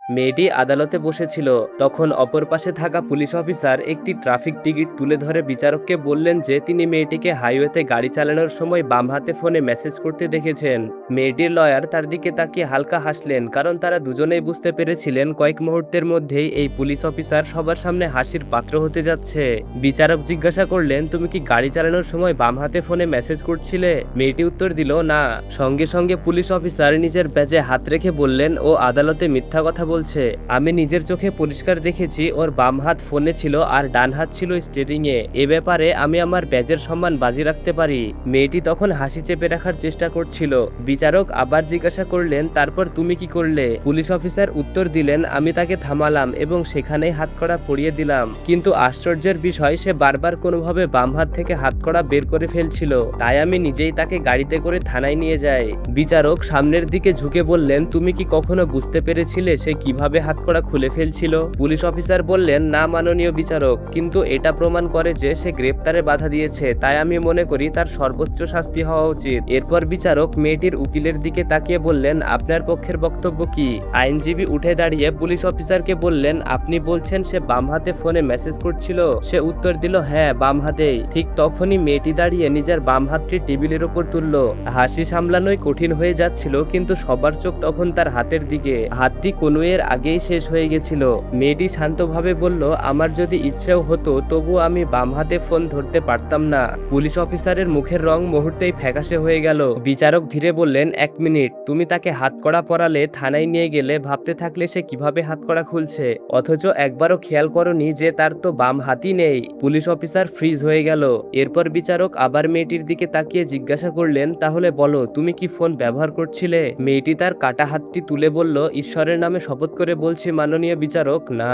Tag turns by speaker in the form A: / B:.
A: মেয়েটি আদালতে বসেছিল। তখন অপর পাশে থাকা পুলিশ অফিসার একটি ট্রাফিক টিকিট তুলে ধরে বিচারককে বললেন যে তিনি মেয়েটিকে হাইওয়েতে গাড়ি চালানোর সময় বাম হাতে ফোনে মেসেজ করতে দেখেছেন। মেয়েটির লয়ার তার দিকে তাকিয়ে হালকা হাসলেন, কারণ তারা দুজনেই বুঝতে পেরেছিলেন কয়েক মুহূর্তের মধ্যেই এই পুলিশ অফিসার সবার সামনে হাসির পাত্র হতে যাচ্ছে। বিচারক জিজ্ঞাসা করলেন, তুমি কি গাড়ি চালানোর সময় বাম হাতে ফোনে মেসেজ করছিলে? মেয়েটি উত্তর দিল, না। সঙ্গে সঙ্গে পুলিশ অফিসার নিজের ব্যাজে হাত রেখে বললেন, ও আদালতে মিথ্যা কথা বলছে। আমি নিজের চোখে পরিষ্কার দেখেছি ওর বাম হাত ফোনে ছিল আর ডান হাত ছিল স্টিয়ারিং এ। এ ব্যাপারে আমি আমার ব্যাজের সম্মান বাজি রাখতে পারি। মেয়েটি তখন হাসি চেপে রাখার চেষ্টা করছিল। বিচারক আবার জিজ্ঞাসা করলেন, তারপর তুমি কি করলে? পুলিশ অফিসার উত্তর দিলেন, আমি তাকে থামালাম এবং সেখানেই হাতকড়া পরিয়ে দিলাম। কিন্তু আশ্চর্যের বিষয়, সে বারবার কোনোভাবে বাম হাত থেকে হাতকড়া বের করে ফেলছিল। তাই আমি নিজেই তাকে গাড়িতে করে থানায় নিয়ে যাই। বিচারক সামনের দিকে ঝুঁকে বললেন, তুমি কি কখনো বুঝতে পেরেছিলে সে কিভাবে হাতকড়া খুলে ফেলছিল? পুলিশ অফিসার বললেন, না মাননীয় বিচারক, কিন্তু এটা প্রমাণ করে যে সে গ্রেপ্তারে বাধা দিয়েছে। তাই আমি মনে করি তার সর্বোচ্চ শাস্তি হওয়া উচিত। এরপর বিচারক মেয়েটির উকিলের দিকে তাকিয়ে বললেন, আপনার পক্ষের বক্তব্য কি? আইনজীবী উঠে দাঁড়িয়ে পুলিশ অফিসারকে বললেন, আপনি বলছেন সে বাম হাতে ফোনে মেসেজ করছিল? সে উত্তর দিল, হ্যাঁ, বাম হাতেই। ঠিক তখনই মেয়েটি দাঁড়িয়ে নিজের বাম হাতটি টেবিলের উপর তুলল। হাসি সামলানোই কঠিন হয়ে যাচ্ছিল, কিন্তু সবার চোখ তখন তার হাতের দিকে। হাতটি কনুইয়ের আগেই শেষ হয়ে গেছিল। মেয়েটি শান্তভাবে বলল, আমার যদি ইচ্ছেও হতো তবু আমি বাম হাতে ফোন ধরতে পারতাম না। পুলিশ অফিসারের মুখের রং মুহূর্তেই ফ্যাকাশে হয়ে গেল। বিচারক ধীরে বললেন, এক মিনিট, তুমি তাকে হাতকড়া পরালে, থানায় নিয়ে গেলে, ভাবতে থাকলে সে কিভাবে হাতকড়া খুলছে, অথচ একবারও খেয়াল করনি যে তার তো বাম হাতই নেই। পুলিশ অফিসার ফ্রিজ হয়ে গেল। এরপর বিচারক আবার মেয়েটির দিকে তাকিয়ে জিজ্ঞাসা করলেন, তাহলে বলো, তুমি কি ফোন ব্যবহার করছিলে? মেয়েটি তার কাটা হাতটি তুলে বলল, ঈশ্বরের নামে শপথ করে বলছি মাননীয় বিচারক, না।